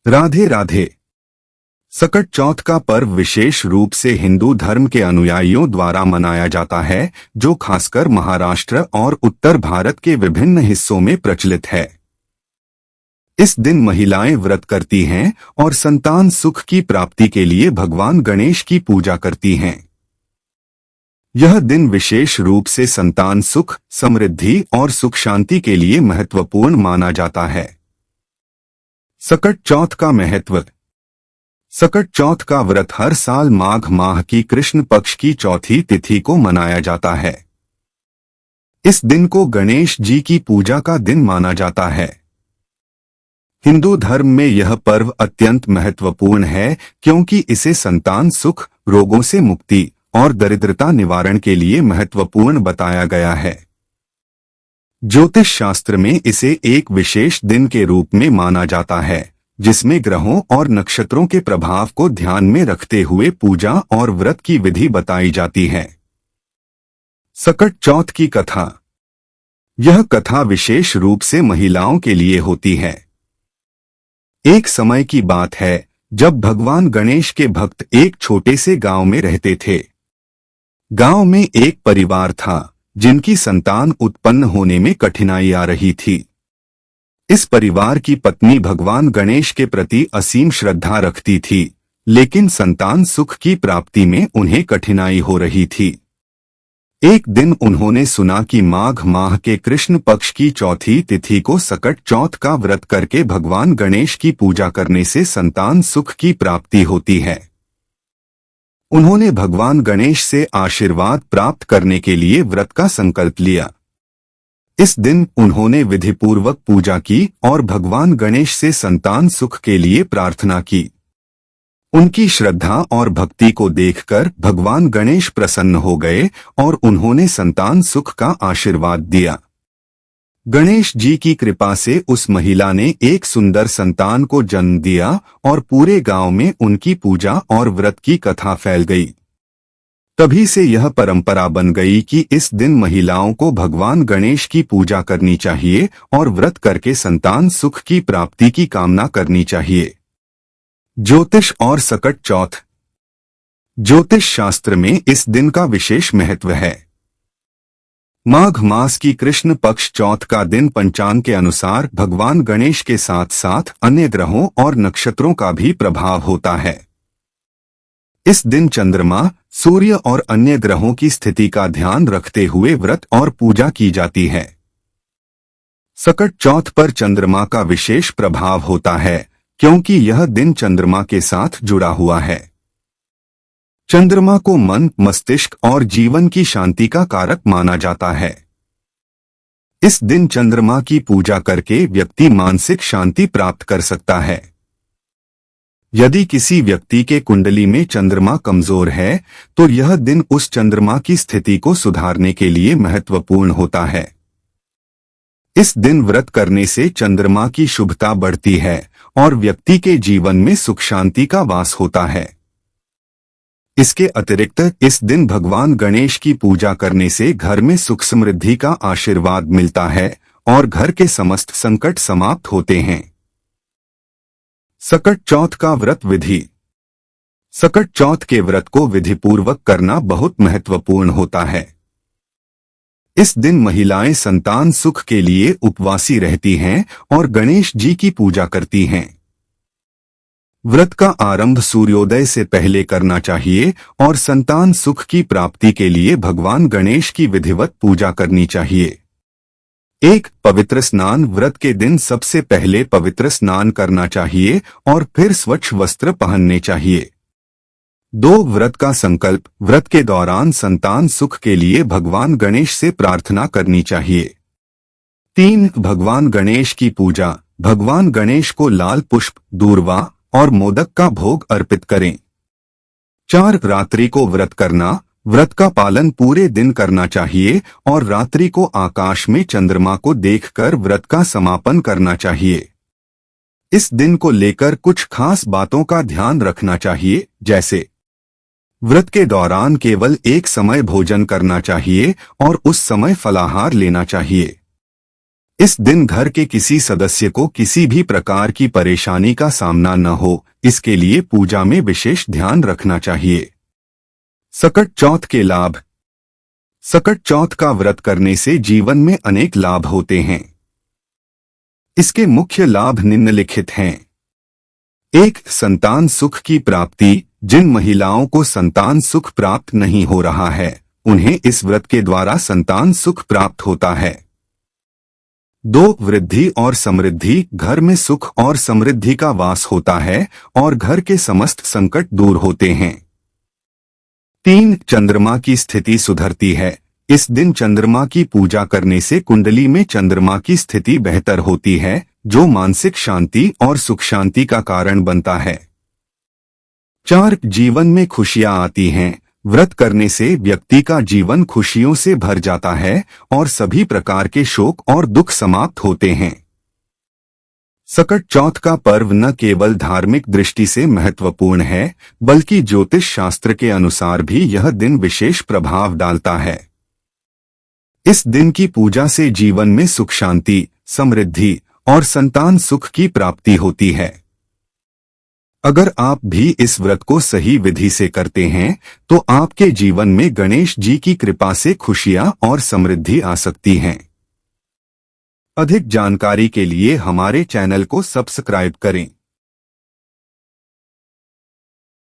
राधे राधे। सकट चौथ का पर्व विशेष रूप से हिंदू धर्म के अनुयायियों द्वारा मनाया जाता है, जो खासकर महाराष्ट्र और उत्तर भारत के विभिन्न हिस्सों में प्रचलित है। इस दिन महिलाएं व्रत करती हैं और संतान सुख की प्राप्ति के लिए भगवान गणेश की पूजा करती हैं। यह दिन विशेष रूप से संतान सुख, समृद्धि और सुख शांति के लिए महत्वपूर्ण माना जाता है। सकट चौथ का महत्व। सकट चौथ का व्रत हर साल माघ माह की कृष्ण पक्ष की चौथी तिथि को मनाया जाता है। इस दिन को गणेश जी की पूजा का दिन माना जाता है। हिंदू धर्म में यह पर्व अत्यंत महत्वपूर्ण है, क्योंकि इसे संतान सुख, रोगों से मुक्ति और दरिद्रता निवारण के लिए महत्वपूर्ण बताया गया है। ज्योतिष शास्त्र में इसे एक विशेष दिन के रूप में माना जाता है, जिसमें ग्रहों और नक्षत्रों के प्रभाव को ध्यान में रखते हुए पूजा और व्रत की विधि बताई जाती है। सकट चौथ की कथा। यह कथा विशेष रूप से महिलाओं के लिए होती है। एक समय की बात है जब भगवान गणेश के भक्त एक छोटे से गांव में रहते थे। गांव में एक परिवार था जिनकी संतान उत्पन्न होने में कठिनाई आ रही थी। इस परिवार की पत्नी भगवान गणेश के प्रति असीम श्रद्धा रखती थी, लेकिन संतान सुख की प्राप्ति में उन्हें कठिनाई हो रही थी। एक दिन उन्होंने सुना कि माघ माह के कृष्ण पक्ष की चौथी तिथि को सकट चौथ का व्रत करके भगवान गणेश की पूजा करने से संतान सुख की प्राप्ति होती है। उन्होंने भगवान गणेश से आशीर्वाद प्राप्त करने के लिए व्रत का संकल्प लिया। इस दिन उन्होंने विधिपूर्वक पूजा की और भगवान गणेश से संतान सुख के लिए प्रार्थना की। उनकी श्रद्धा और भक्ति को देखकर भगवान गणेश प्रसन्न हो गए और उन्होंने संतान सुख का आशीर्वाद दिया। गणेश जी की कृपा से उस महिला ने एक सुंदर संतान को जन्म दिया और पूरे गांव में उनकी पूजा और व्रत की कथा फैल गई। तभी से यह परंपरा बन गई कि इस दिन महिलाओं को भगवान गणेश की पूजा करनी चाहिए और व्रत करके संतान सुख की प्राप्ति की कामना करनी चाहिए। ज्योतिष और सकट चौथ। ज्योतिष शास्त्र में इस दिन का विशेष महत्व है। माघ मास की कृष्ण पक्ष चौथ का दिन पंचांग के अनुसार भगवान गणेश के साथ साथ अन्य ग्रहों और नक्षत्रों का भी प्रभाव होता है। इस दिन चंद्रमा, सूर्य और अन्य ग्रहों की स्थिति का ध्यान रखते हुए व्रत और पूजा की जाती है। सकट चौथ पर चंद्रमा का विशेष प्रभाव होता है, क्योंकि यह दिन चंद्रमा के साथ जुड़ा हुआ है। चंद्रमा को मन, मस्तिष्क और जीवन की शांति का कारक माना जाता है। इस दिन चंद्रमा की पूजा करके व्यक्ति मानसिक शांति प्राप्त कर सकता है। यदि किसी व्यक्ति के कुंडली में चंद्रमा कमजोर है, तो यह दिन उस चंद्रमा की स्थिति को सुधारने के लिए महत्वपूर्ण होता है। इस दिन व्रत करने से चंद्रमा की शुभता बढ़ती है और व्यक्ति के जीवन में सुख शांति का वास होता है। इसके अतिरिक्त इस दिन भगवान गणेश की पूजा करने से घर में सुख समृद्धि का आशीर्वाद मिलता है और घर के समस्त संकट समाप्त होते हैं। सकट चौथ का व्रत विधि। सकट चौथ के व्रत को विधिपूर्वक करना बहुत महत्वपूर्ण होता है। इस दिन महिलाएं संतान सुख के लिए उपवासी रहती हैं और गणेश जी की पूजा करती हैं। व्रत का आरंभ सूर्योदय से पहले करना चाहिए और संतान सुख की प्राप्ति के लिए भगवान गणेश की विधिवत पूजा करनी चाहिए। एक पवित्र स्नान। व्रत के दिन सबसे पहले पवित्र स्नान करना चाहिए और फिर स्वच्छ वस्त्र पहनने चाहिए। 2. व्रत का संकल्प। व्रत के दौरान संतान सुख के लिए भगवान गणेश से प्रार्थना करनी चाहिए। 3. भगवान गणेश की पूजा। भगवान गणेश को लाल पुष्प, दूर्वा और मोदक का भोग अर्पित करें। 4. रात्रि को व्रत करना। व्रत का पालन पूरे दिन करना चाहिए और रात्रि को आकाश में चंद्रमा को देखकर व्रत का समापन करना चाहिए। इस दिन को लेकर कुछ खास बातों का ध्यान रखना चाहिए, जैसे व्रत के दौरान केवल एक समय भोजन करना चाहिए और उस समय फलाहार लेना चाहिए। इस दिन घर के किसी सदस्य को किसी भी प्रकार की परेशानी का सामना न हो, इसके लिए पूजा में विशेष ध्यान रखना चाहिए। सकट चौथ के लाभ। सकट चौथ का व्रत करने से जीवन में अनेक लाभ होते हैं। इसके मुख्य लाभ निम्नलिखित हैं। 1. संतान सुख की प्राप्ति। जिन महिलाओं को संतान सुख प्राप्त नहीं हो रहा है, उन्हें इस व्रत के द्वारा संतान सुख प्राप्त होता है। 2. वृद्धि और समृद्धि। घर में सुख और समृद्धि का वास होता है और घर के समस्त संकट दूर होते हैं। 3. चंद्रमा की स्थिति सुधरती है। इस दिन चंद्रमा की पूजा करने से कुंडली में चंद्रमा की स्थिति बेहतर होती है, जो मानसिक शांति और सुख शांति का कारण बनता है। 4. जीवन में खुशियां आती हैं। व्रत करने से व्यक्ति का जीवन खुशियों से भर जाता है और सभी प्रकार के शोक और दुख समाप्त होते हैं। सकट चौथ का पर्व न केवल धार्मिक दृष्टि से महत्वपूर्ण है, बल्कि ज्योतिष शास्त्र के अनुसार भी यह दिन विशेष प्रभाव डालता है। इस दिन की पूजा से जीवन में सुख शांति, समृद्धि और संतान सुख की प्राप्ति होती है। अगर आप भी इस व्रत को सही विधि से करते हैं, तो आपके जीवन में गणेश जी की कृपा से खुशियां और समृद्धि आ सकती हैं। अधिक जानकारी के लिए हमारे चैनल को सब्सक्राइब करें।